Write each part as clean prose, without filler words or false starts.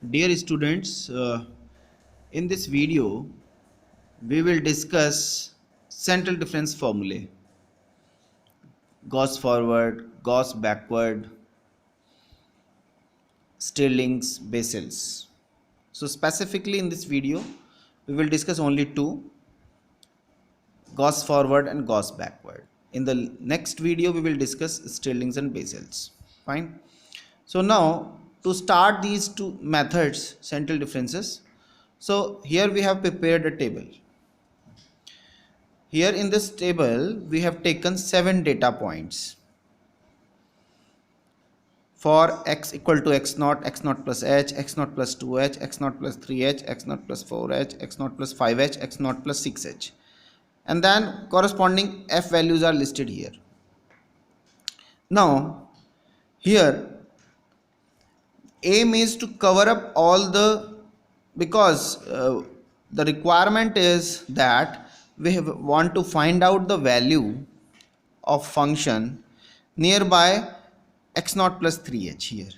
Dear students, in this video we will discuss central difference formulae, Gauss forward, Gauss backward, Stirling's Basels. So specifically in this video we will discuss only two, Gauss forward and Gauss backward. In the next video we will discuss Stirling's and Basels. Fine. So now to start these two methods, central differences, so here we have prepared a table. Here in this table we have taken 7 data points for x equal to x naught plus h, x naught plus 2h, x naught plus 3h, x naught plus 4h, x naught plus 5h, x naught plus 6h, and then corresponding f values are listed here. Now here aim is to cover up all the, because the requirement is that we want to find out the value of function nearby x naught plus 3h here,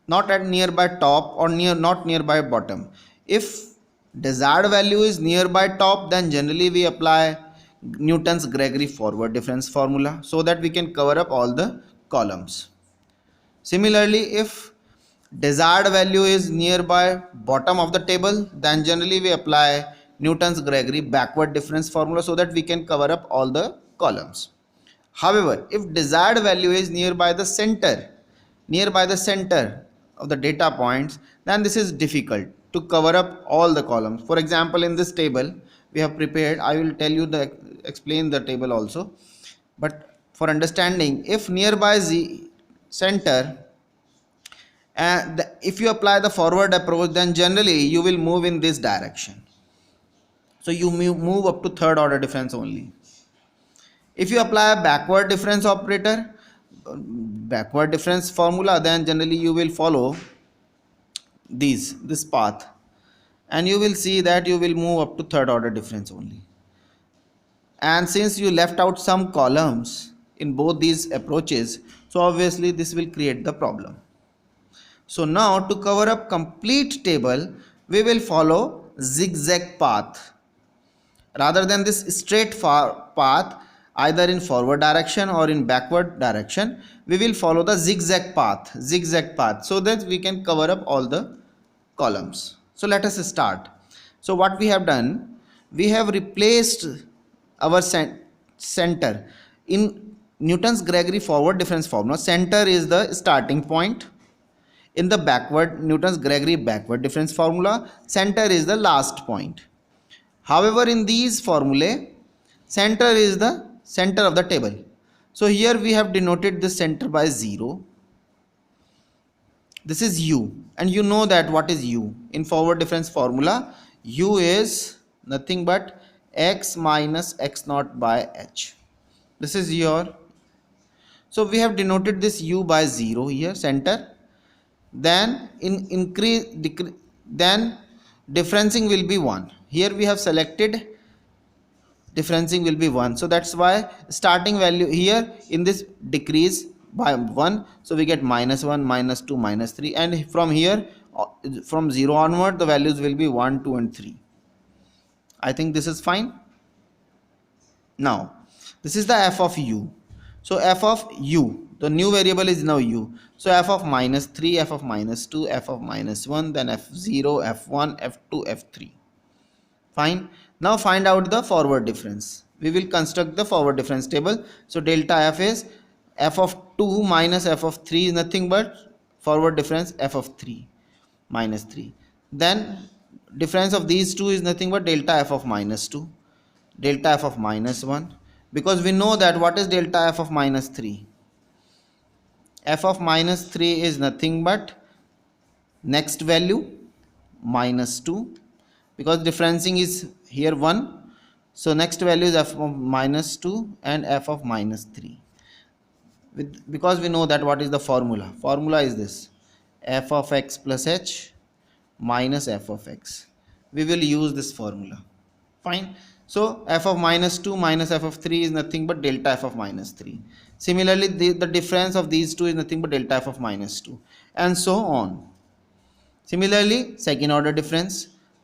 not at nearby top or not nearby bottom. If desired value is nearby top, then generally we apply Newton's Gregory forward difference formula so that we can cover up all the columns. Similarly, if desired value is nearby bottom of the table, then generally we apply Newton's Gregory backward difference formula so that we can cover up all the columns. However, if desired value is nearby the center of the data points, then this is difficult to cover up all the columns. For example, in this table we have prepared, I will tell you explain the table also, but for understanding, if nearby center, and if you apply the forward approach, then generally you will move in this direction, so you move up to third order difference only. If you apply a backward difference operator, backward difference formula, then generally you will follow this path, and you will see that you will move up to third order difference only. And since you left out some columns in both these approaches, so obviously this will create the problem. So now to cover up complete table, we will follow zigzag path. Rather than this straight path, either in forward direction or in backward direction, we will follow the zigzag path, so that we can cover up all the columns. So let us start. So what we have done, we have replaced our center in Newton's Gregory forward difference formula. Center is the starting point. In the backward Newton's Gregory backward difference formula, center is the last point. However, in these formulae, center is the center of the table. So here we have denoted the center by 0. This is u, and you know that what is u in forward difference formula. U is nothing but x minus x naught by h. This is your, so we have denoted this u by 0 here, center. Then in increase then differencing will be 1. Here we have selected differencing will be 1, so that's why starting value here in this decrease by 1, so we get minus 1, minus 2, minus 3, and from here from 0 onward the values will be 1, 2 and 3. I think this is fine. Now this is the f of u. So f of u, the new variable is now u. So f of minus 3, f of minus 2, f of minus 1, then f0, f1, f2, f3. Fine. Now find out the forward difference. We will construct the forward difference table. So delta f is f of 2 minus f of 3 is nothing but forward difference f of 3 minus 3. Then difference of these two is nothing but delta f of minus 2, delta f of minus 1, because we know that what is delta f of minus 3. F of minus 3 is nothing but next value minus 2, because differencing is here 1, so next value is f of minus 2 and f of minus 3. Because we know that what is the formula is this, f of x plus h minus f of x. We will use this formula. Fine. So f of minus 2 minus f of 3 is nothing but delta f of minus 3. Similarly, the difference of these two is nothing but delta f of minus 2, and so on. Similarly, second order difference,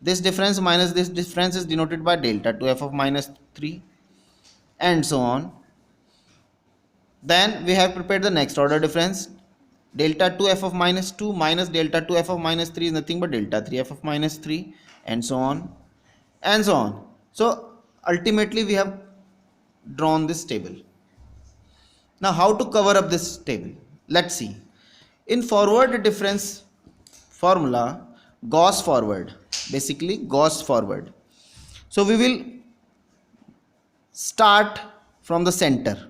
this difference minus this difference is denoted by delta 2f of minus 3 and so on. Then we have prepared the next order difference, delta 2f of minus 2 minus delta 2f of minus 3 is nothing but delta 3f of minus 3 and so on and so on. So ultimately we have drawn this table. Now how to cover up this table? Let's see. In forward difference formula, Gauss forward, basically Gauss forward. So we will start from the center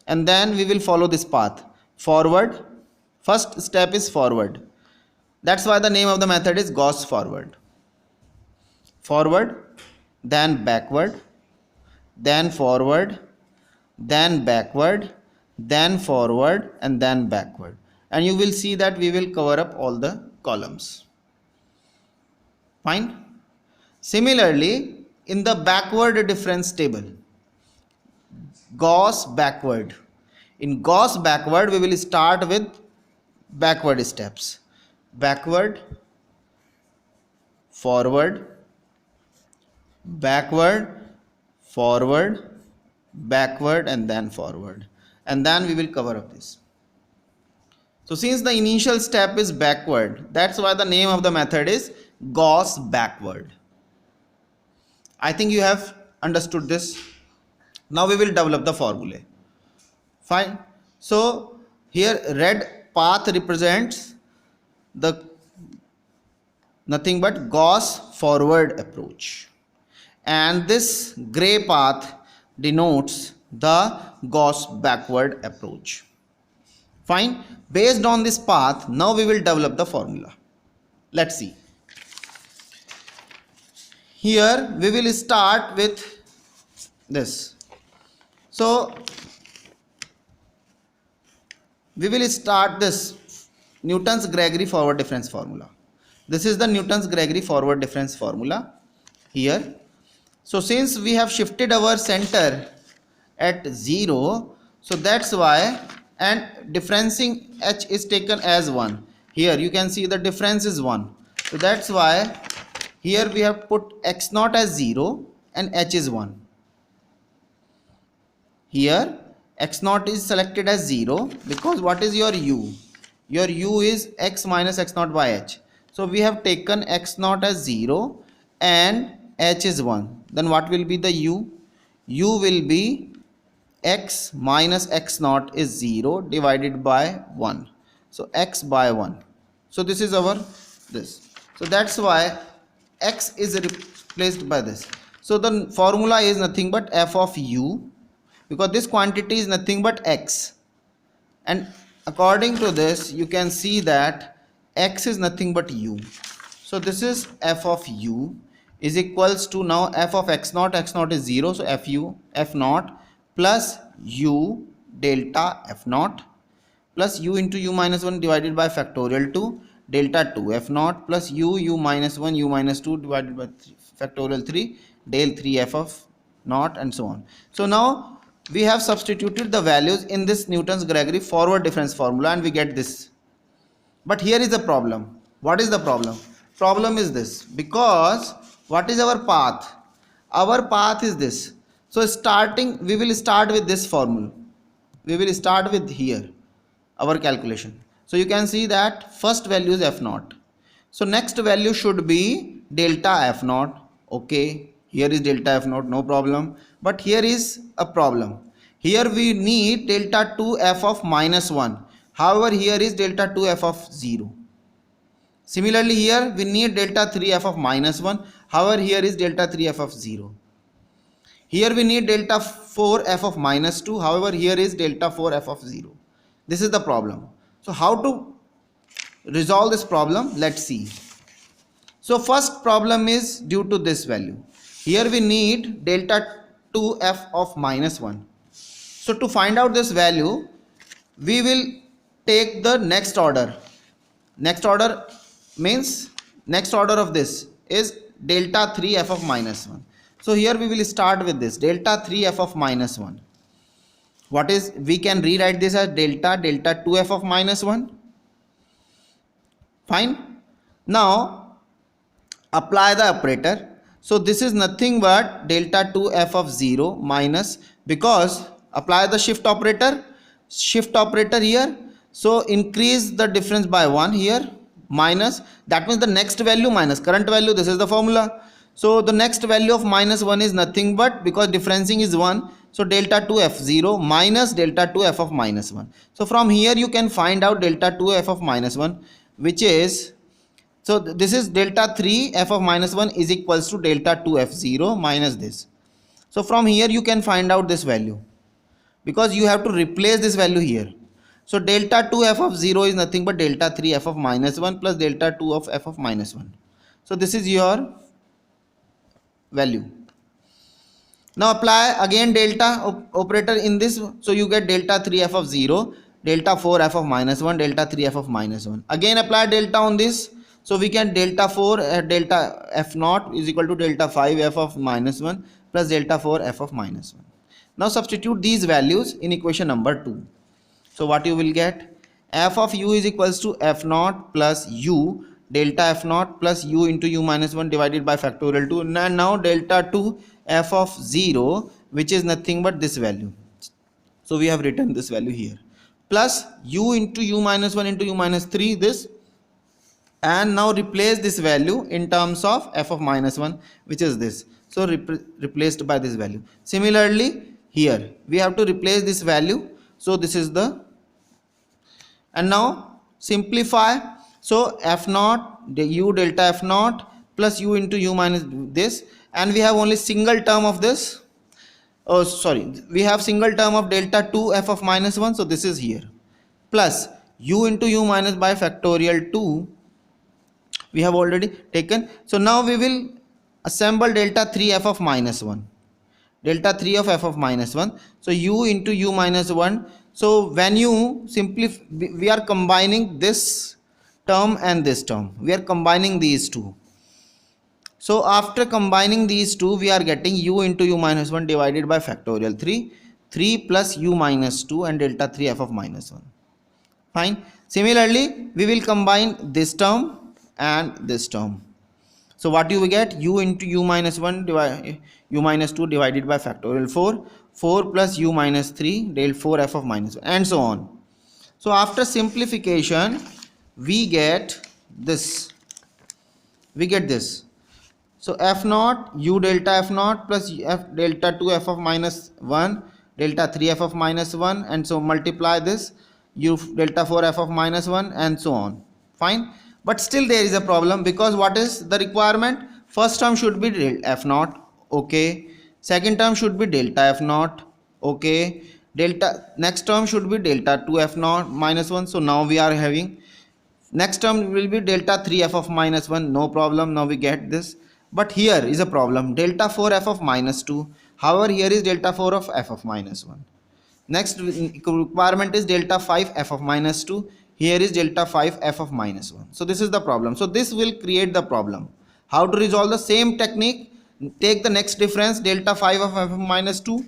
and then we will follow this path forward. First step is forward. That's why the name of the method is Gauss forward. Forward, then backward, then forward, then backward, then forward, and then backward. And you will see that we will cover up all the columns. Fine. Similarly, in the backward difference table, Gauss backward. In Gauss backward, we will start with backward steps. Backward, forward, backward, forward, backward, and then forward. And then we will cover up this. So since the initial step is backward, that's why the name of the method is Gauss backward. I think you have understood this. Now we will develop the formulae. Fine. So here red path represents the nothing but Gauss forward approach, and this gray path denotes the Gauss backward approach. Fine. Based on this path, now we will develop the formula. Let's see. Here we will start with this. So we will start this Newton's Gregory forward difference formula. This is the Newton's Gregory forward difference formula here. So since we have shifted our center at 0, so that's why, and differencing h is taken as 1. Here you can see the difference is 1. So that's why here we have put x naught as 0 and h is 1. Here x naught is selected as 0 because what is your u? Your u is x minus x naught by h. So we have taken x naught as 0 and h is 1. Then what will be the u? U will be x minus x naught is 0 divided by 1. So x by 1. So this is our this. So that's why x is replaced by this. So the formula is nothing but f of u, because this quantity is nothing but x, and according to this you can see that x is nothing but u. So this is f of u is equals to, now f of x naught is 0, so f naught plus u delta f naught plus u into u minus 1 divided by factorial 2 delta 2 f naught plus u minus 1 u minus 2 divided by factorial 3 del 3 f of naught, and so on. So now we have substituted the values in this Newton's Gregory forward difference formula and we get this. But here is the problem. What is the problem? Problem is this, because what is our path? Our path is this. So we will start with this formula. We will start with here our calculation. So you can see that first value is f naught. So next value should be delta f naught. Okay, here is delta f naught, no problem. But here is a problem. Here we need delta 2 f of minus 1. However, here is delta 2 f of 0. Similarly, here we need delta 3 f of minus 1. However, here is delta 3 f of 0. Here we need delta 4 f of minus 2. However, here is delta 4 f of 0. This is the problem. So how to resolve this problem? Let's see. So first problem is due to this value. Here we need delta 2 f of minus 1. So to find out this value, we will take the next order. Next order means next order of this is delta 3 f of minus 1. So here we will start with this delta 3 f of minus 1. What is, we can rewrite this as delta 2 f of minus 1. Fine. Now apply the operator. So this is nothing but delta 2 f of 0 minus, because apply the shift operator here. So increase the difference by 1 here, minus, that means the next value minus current value. This is the formula. So the next value of minus 1 is nothing but, because differencing is 1, so delta 2 f0 minus delta 2 f of minus 1. So from here you can find out delta 2 f of minus 1, which is, so this is delta 3 f of minus 1 is equals to delta 2 f0 minus this. So from here you can find out this value, because you have to replace this value here. So delta 2 f of 0 is nothing but delta 3 f of minus 1 plus delta 2 of f of minus 1. So this is your value. Now apply again delta operator in this. So you get delta 3 f of 0, delta 4 f of minus 1, delta 3 f of minus 1. Again apply delta on this. So we can delta 4 delta f naught is equal to delta 5 f of minus 1 plus delta 4 f of minus 1. Now substitute these values in equation number 2. So what you will get? F of u is equals to f naught plus u delta f naught plus u into u minus 1 divided by factorial 2. And now delta 2 f of 0, which is nothing but this value. So we have written this value here, plus u into u minus 1 into u minus 3, this, and now replace this value in terms of f of minus 1, which is this. So replaced by this value. Similarly here we have to replace this value. So this is the, and now simplify. So f naught u delta f naught plus u into u minus this, and we have only single term of this. Oh sorry, we have single term of delta 2 f of minus 1. So this is here, plus u into u minus by factorial 2 we have already taken. So now we will assemble delta 3 f of minus 1, delta 3 of f of minus 1. So u into u minus 1. So when you simplify, we are combining this term and this term, we are combining these two. So after combining these two, we are getting u into u minus 1 divided by factorial 3 plus u minus 2 and delta 3 f of minus 1. Fine. Similarly we will combine this term and this term. So what you will get? U into u minus 1 divide u minus 2 divided by factorial 4 plus u minus 3 del 4 f of minus 1, and so on. So after simplification we get this, so f naught u delta f naught plus f delta 2 f of minus 1 delta 3 f of minus 1, and so multiply this u delta 4 f of minus 1, and so on. Fine. But still there is a problem, because what is the requirement? First term should be del f naught, okay. Second term should be delta f naught, okay. Next term should be delta 2 f naught minus 1. So now we are having, next term will be delta 3 f of minus 1, no problem. Now we get this. But here is a problem, delta 4 f of minus 2. However, here is delta 4 of f of minus 1. Next requirement is delta 5 f of minus 2. Here is delta 5 f of minus 1. So this is the problem. So this will create the problem. How to resolve? The same technique. Take the next difference, delta 5 of f of minus 2.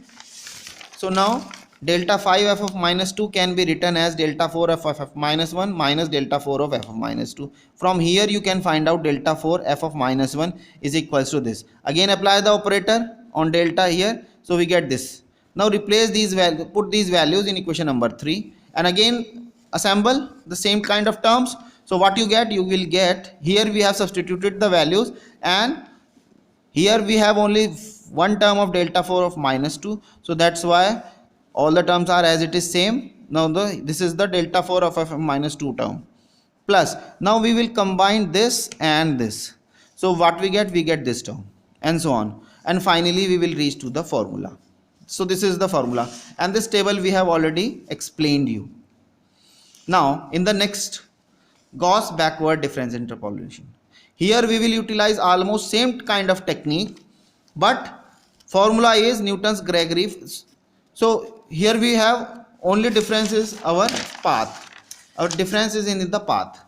So now delta 5 f of minus 2 can be written as delta 4 f of minus 1 minus delta 4 of f of minus 2. From here you can find out delta 4 f of minus 1 is equals to this. Again apply the operator on delta here. So we get this. Now replace these values, put these values in equation number 3, and again assemble the same kind of terms. So what you get? You will get, here we have substituted the values, and here we have only one term of delta 4 of minus 2. So that's why all the terms are as it is same. Now this is the delta 4 of f minus 2 term, plus now we will combine this and this. So what we get? We get this term, and so on, and finally we will reach to the formula. So this is the formula, and this table we have already explained you. Now in the next, Gauss backward difference interpolation. Here we will utilize almost same kind of technique, but formula is Newton's Gregory. So here we have only difference is our path. Our difference is in the path.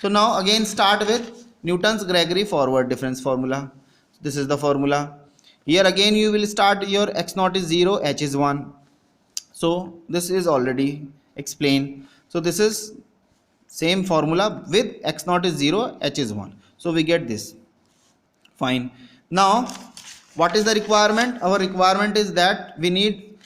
So now again start with Newton's Gregory forward difference formula. This is the formula. Here again you will start, your x naught is 0, h is 1. So this is already explained. So this is Same formula with x naught is 0, h is 1. So we get this. Fine. Now what is the requirement? Our requirement is that we need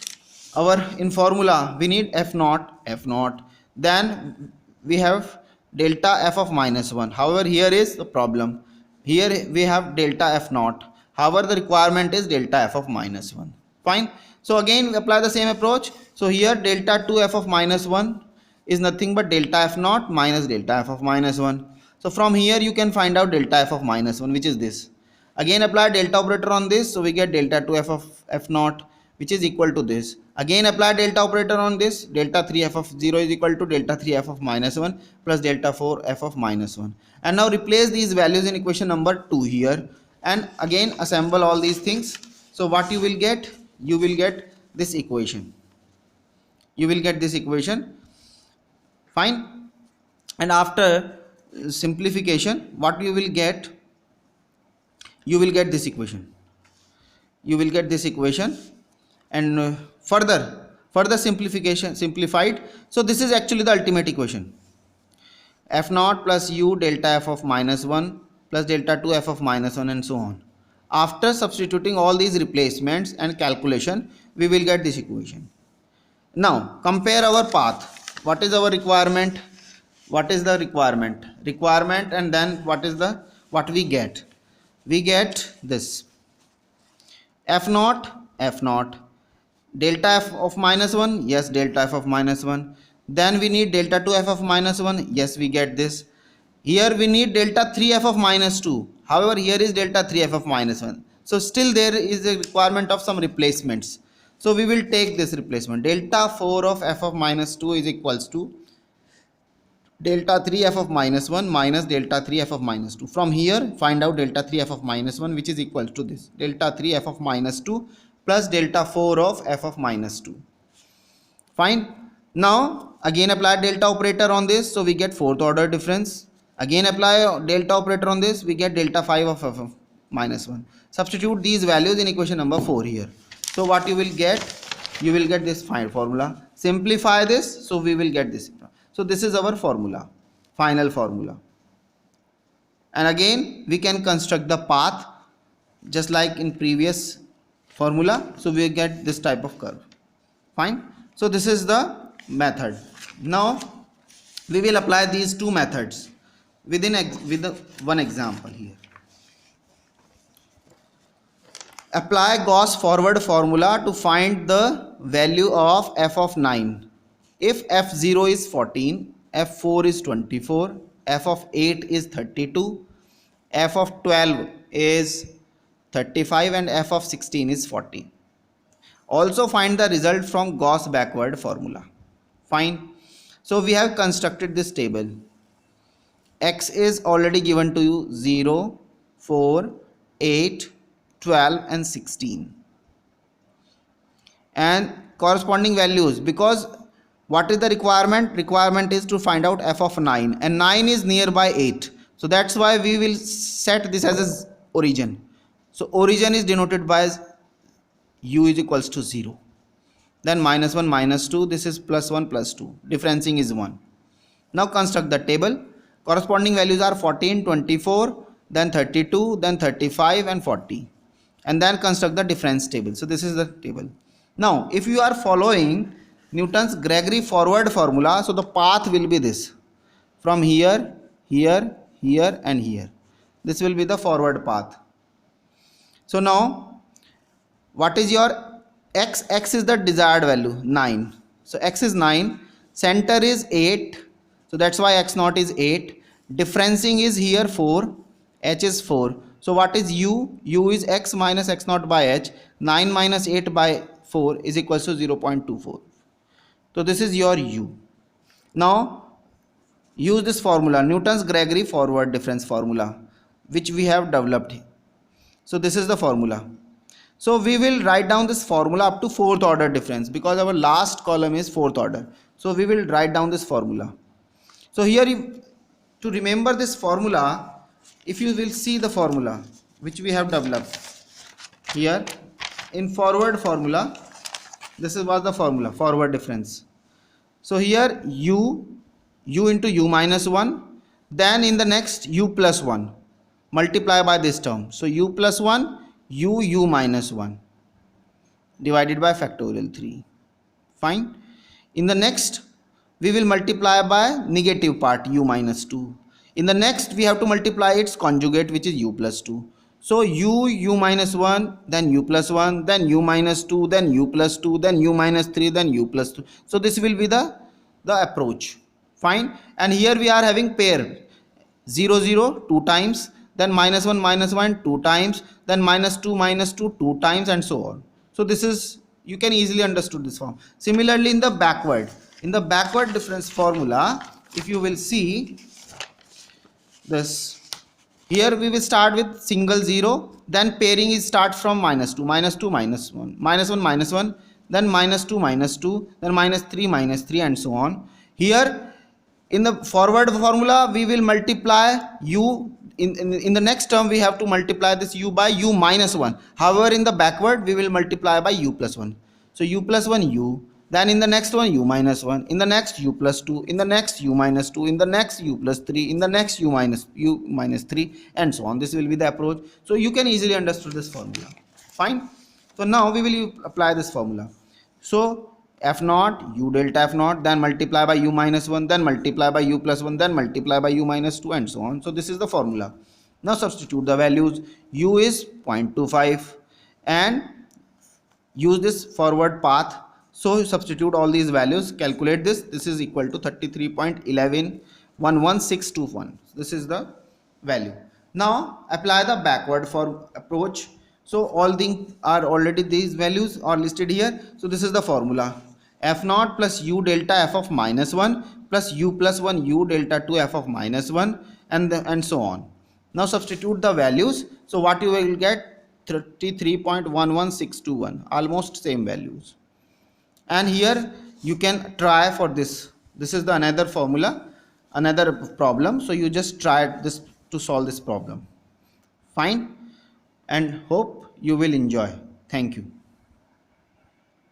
in formula we need f naught, then we have delta f of minus 1. However, here is the problem. Here we have delta f naught. However, the requirement is delta f of minus 1. Fine. So again we apply the same approach. So here delta 2 f of minus 1 is nothing but delta f naught minus delta f of minus 1. So from here you can find out delta f of minus 1, which is this. Again apply delta operator on this, so we get delta 2 f of f naught, which is equal to this. Again apply delta operator on this, delta 3 f of 0 is equal to delta 3 f of minus 1 plus delta 4 f of minus 1. And now replace these values in equation number 2 here, and again assemble all these things. So what you will get? You will get this equation. You will get this equation. Fine. And after simplification, what you will get? You will get this equation. You will get this equation, and further simplified. So this is actually the ultimate equation. F naught plus u delta f of minus 1 plus delta 2 f of minus 1 and so on. After substituting all these replacements and calculation, we will get this equation. Now compare our path. What is our requirement? What is the requirement? Requirement, and then what we get? We get this. F naught, delta f of minus 1, yes, delta f of minus 1. Then we need delta 2 f of minus 1, yes, we get this. Here we need delta 3 f of minus 2. However, here is delta 3 f of minus 1. So still there is a requirement of some replacements. So we will take this replacement. Delta 4 of f of minus 2 is equals to delta 3 f of minus 1 minus delta 3 f of minus 2. From here find out delta 3 f of minus 1, which is equal to this, delta 3 f of minus 2 plus delta 4 of f of minus 2. Fine. Now again apply delta operator on this, so we get fourth order difference. Again apply delta operator on this, we get delta 5 of f of minus 1. Substitute these values in equation number 4 here. So what you will get? You will get this final formula. Simplify this, so we will get this. So this is our formula, final formula. And again we can construct the path just like in previous formula. So we get this type of curve. Fine. So this is the method. Now we will apply these two methods with one example here. Apply Gauss forward formula to find the value of f of 9. If f0 is 14, f4 is 24, f of 8 is 32, f of 12 is 35, and f of 16 is 40. Also find the result from Gauss backward formula. Fine. So we have constructed this table. X is already given to you 0, 4, 8, 12 and 16. And corresponding values, because what is the requirement? Requirement is to find out f of 9, and 9 is nearby 8. So that's why we will set this as a origin. So origin is denoted by u is equals to 0. Then minus 1 minus 2, this is plus 1 plus 2. Differencing is 1. Now construct the table. Corresponding values are 14, 24, then 32, then 35 and 40. And then construct the difference table. So this is the table. Now if you are following Newton's Gregory forward formula, so the path will be this, from here, here, here and here. This will be the forward path. So now what is your x? X is the desired value 9. So x is 9, center is 8, so that's why x naught is 8. Differencing is here 4, h is 4. So what is u? U is x minus x naught by h. 9 minus 8 by 4 is equals to 0.24. So this is your u. Now use this formula, Newton's Gregory forward difference formula, which we have developed. So this is the formula. So we will write down this formula up to fourth order difference, because our last column is fourth order. So we will write down this formula. So here to remember this formula, if you will see the formula which we have developed here in forward formula, this was the formula, forward difference. So here u u into u minus 1, then in the next u plus 1, multiply by this term. So u plus 1, u minus 1 divided by factorial 3. Fine. In the next, we will multiply by negative part u minus 2. In the next, we have to multiply its conjugate, which is u plus 2. So u minus 1, then u plus 1, then u minus 2, then u plus 2, then u minus 3, then u plus 2. So this will be the approach. Fine. And here we are having pair 0 0 2 times, then minus 1 2 times, then minus 2 2 times, and so on. So this is, you can easily understood this form. Similarly, in the backward difference formula, if you will see this, here we will start with single 0, then pairing is start from minus 2 minus 1 minus 1, then minus 2, then minus 3, and so on. Here in the forward formula, we will multiply u in the next term, we have to multiply this u by u minus 1. However, in the backward, we will multiply by u plus 1. So u plus 1 u, then in the next one u minus 1, in the next u plus 2, in the next u minus 2, in the next u plus 3, in the next u minus 3, and so on. This will be the approach. So you can easily understand this formula. Fine. So now we will apply this formula. So f naught, u delta f naught, then multiply by u minus 1, then multiply by u plus 1, then multiply by u minus 2, and so on. So this is the formula. Now substitute the values. U is 0.25 and use this forward path. So substitute all these values, calculate this. This is equal to 33.11 This is the value. Now apply the backward for approach. So all things are already, these values are listed here. So this is the formula. F naught plus u delta f of minus 1 plus u plus 1 u delta 2 f of minus 1, and so on. Now substitute the values. So what you will get, 33.11621, almost same values. And here you can try for this. This is the another formula, another problem. So you just try this to solve this problem. Fine. And hope you will enjoy. Thank you.